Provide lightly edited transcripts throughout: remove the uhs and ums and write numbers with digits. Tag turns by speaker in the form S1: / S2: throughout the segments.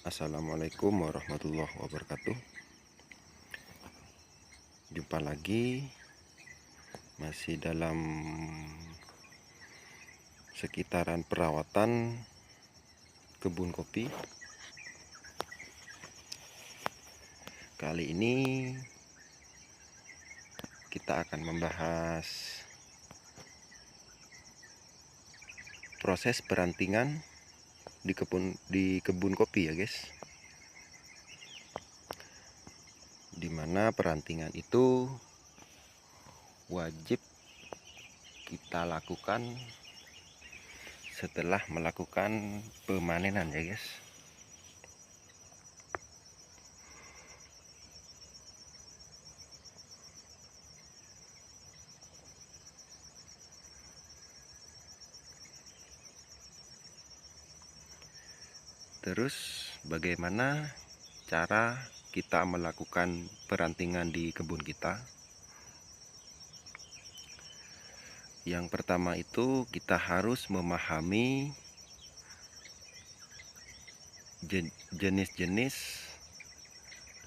S1: Assalamualaikum warahmatullahi wabarakatuh. Jumpa lagi, masih dalam sekitaran perawatan kebun kopi. Kali ini kita akan membahas proses perantingan di kebun kopi ya guys. Dimana perantingan itu wajib kita lakukan setelah melakukan pemanenan ya guys. Terus bagaimana cara kita melakukan perantingan di kebun kita? Yang pertama itu kita harus memahami jenis-jenis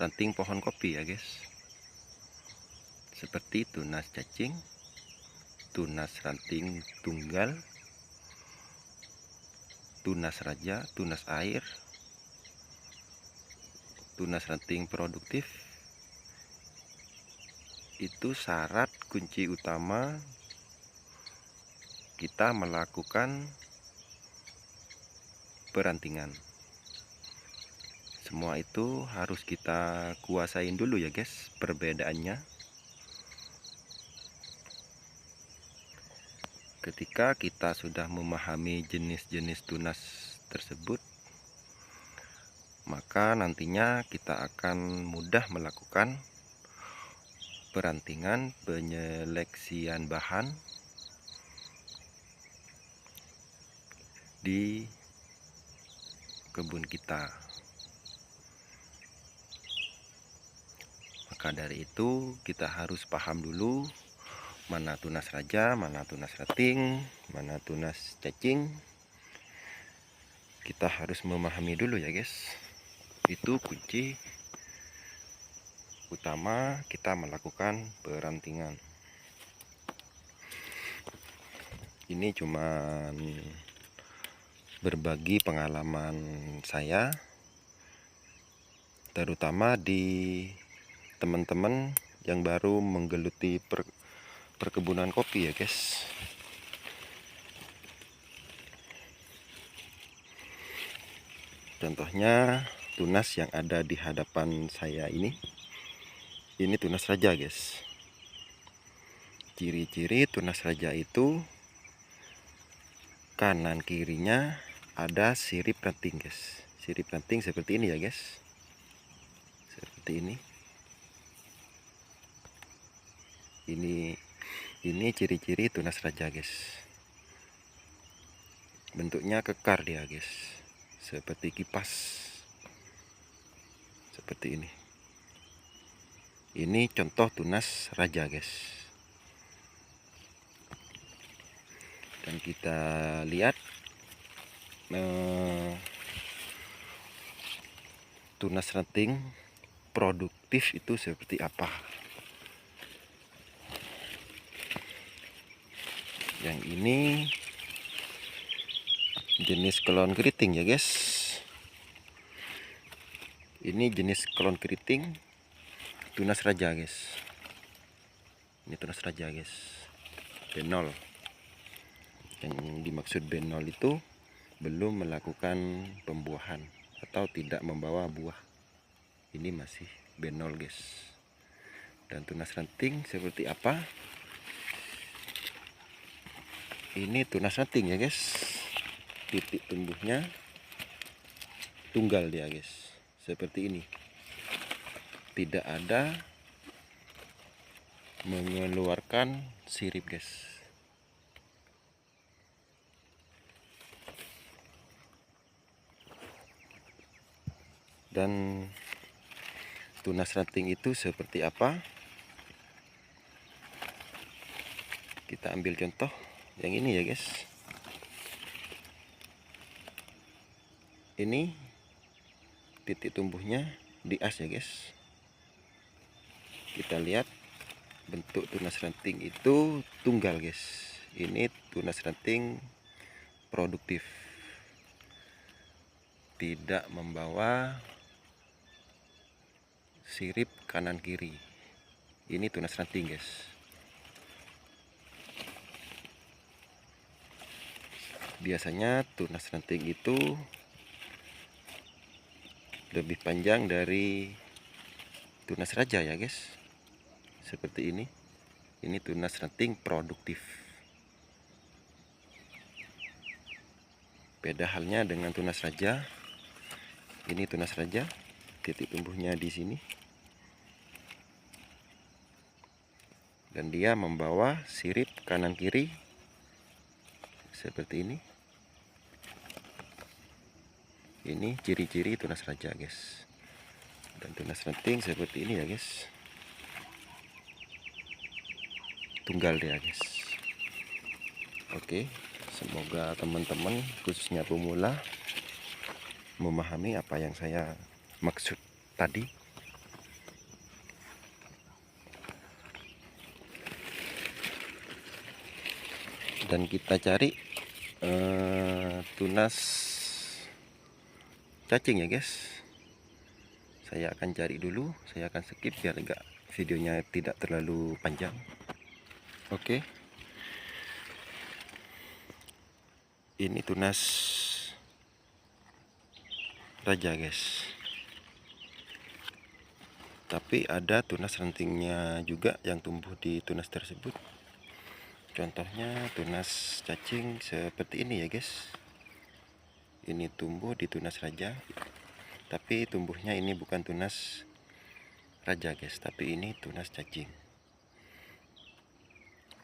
S1: ranting pohon kopi ya guys. Seperti tunas cacing, tunas ranting tunggal, tunas raja, tunas air, tunas ranting produktif. Itu syarat kunci utama kita melakukan perantingan. Semua itu harus kita kuasain dulu ya guys perbedaannya. Ketika kita sudah memahami jenis-jenis tunas tersebut, maka nantinya kita akan mudah melakukan perantingan penyeleksian bahan di kebun kita. Maka dari itu kita harus paham dulu mana tunas raja, mana tunas ranting, mana tunas cacing. Kita harus memahami dulu ya guys. Itu kunci utama kita melakukan perantingan. Ini cuman berbagi pengalaman saya, terutama di teman-teman yang baru menggeluti perkebunan kopi ya guys. Contohnya tunas yang ada di hadapan saya ini tunas raja guys. Ciri-ciri tunas raja itu kanan kirinya ada sirip ranting guys. Sirip ranting seperti ini ya guys. Seperti ini. Ini ciri-ciri tunas raja guys. Bentuknya kekar dia guys, seperti kipas. Seperti ini. Ini contoh tunas raja guys. Dan kita lihat tunas ranting produktif itu seperti apa. Yang ini jenis kelon keriting ya guys. Ini jenis kelon keriting tunas raja guys. Ini tunas raja guys, B0. Yang dimaksud B0 itu belum melakukan pembuahan atau tidak membawa buah. Ini masih B0 guys. Dan tunas ranting seperti apa? Ini tunas ranting ya guys. Titik tumbuhnya tunggal dia guys. Seperti ini. Tidak ada mengeluarkan sirip guys. Dan tunas ranting itu seperti apa? Kita ambil contoh yang ini ya guys. Ini titik tumbuhnya di as ya guys. Kita lihat bentuk tunas ranting itu tunggal guys. Ini tunas ranting produktif, tidak membawa sirip kanan kiri. Ini tunas ranting guys. Biasanya tunas ranting itu lebih panjang dari tunas raja ya guys. Seperti ini. Ini tunas ranting produktif. Beda halnya dengan tunas raja. Ini tunas raja, titik tumbuhnya di sini. Dan dia membawa sirip kanan kiri seperti ini. Ini ciri-ciri tunas raja guys. Dan tunas ranting seperti ini ya guys. Tunggal dia guys. Oke, semoga teman-teman khususnya pemula memahami apa yang saya maksud tadi. Dan kita cari tunas cacing ya guys. Saya akan cari dulu, saya akan skip biar enggak videonya tidak terlalu panjang. Oke. Ini tunas raja guys. Tapi ada tunas rantingnya juga yang tumbuh di tunas tersebut. Contohnya tunas cacing seperti ini ya guys. Ini tumbuh di tunas raja, tapi tumbuhnya ini bukan tunas raja guys, tapi ini tunas cacing.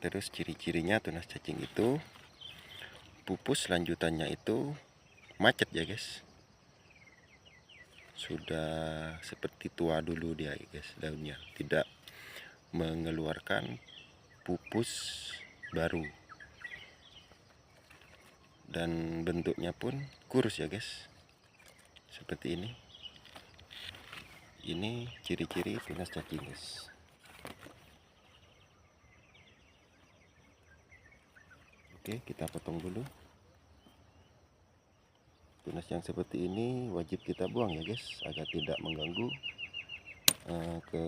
S1: Terus ciri-cirinya tunas cacing itu pupus lanjutannya itu macet ya guys. Sudah seperti tua dulu dia guys, daunnya tidak mengeluarkan pupus baru. Dan bentuknya pun kurus ya guys. Seperti ini. Ini ciri-ciri tunas cacing guys. Oke, kita potong dulu. Tunas yang seperti ini wajib kita buang ya guys, agar tidak mengganggu ke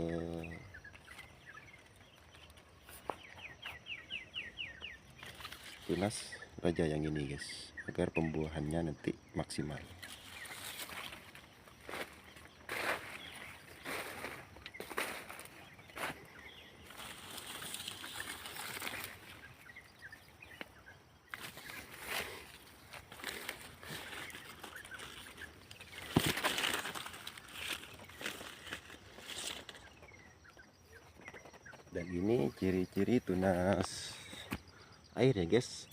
S1: tunas raja yang ini guys, agar pembuahannya nanti maksimal. Dan ini ciri-ciri tunas air ya guys.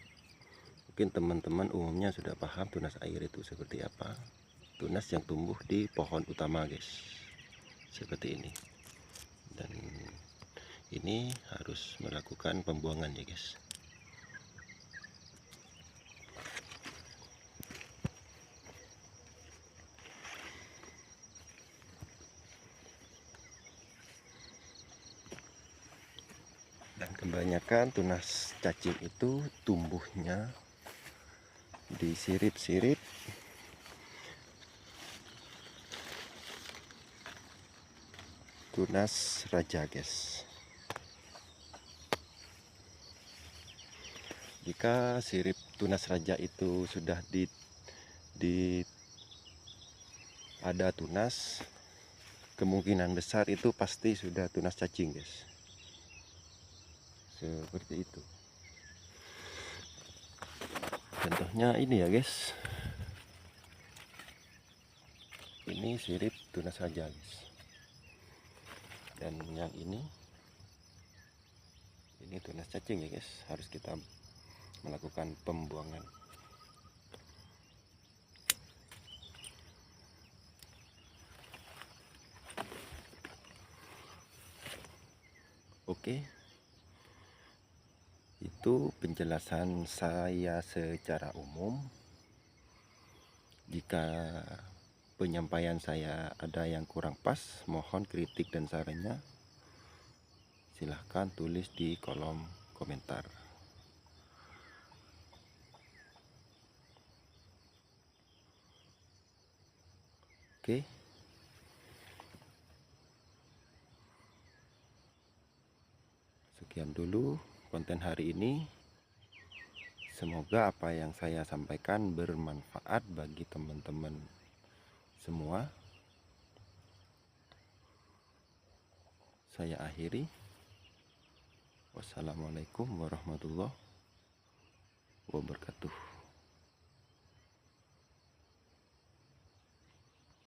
S1: Mungkin teman-teman umumnya sudah paham tunas air itu seperti apa. Tunas yang tumbuh di pohon utama guys, seperti ini. Dan ini harus melakukan pembuangan ya guys. Dan kebanyakan tunas cacing itu tumbuhnya di sirip-sirip tunas raja guys. Jika sirip tunas raja itu sudah ada tunas, kemungkinan besar itu pasti sudah tunas cacing guys. Seperti itu. Contohnya ini ya guys. Ini sirip tunas raja guys. Dan yang ini tunas cacing ya guys. Harus kita melakukan pembuangan. Oke. Itu penjelasan saya secara umum. Jika penyampaian saya ada yang kurang pas, mohon kritik dan sarannya silahkan tulis di kolom komentar. Oke. Sekian dulu konten hari ini. Semoga apa yang saya sampaikan bermanfaat bagi teman-teman semua. Saya akhiri. Wassalamualaikum warahmatullahi wabarakatuh.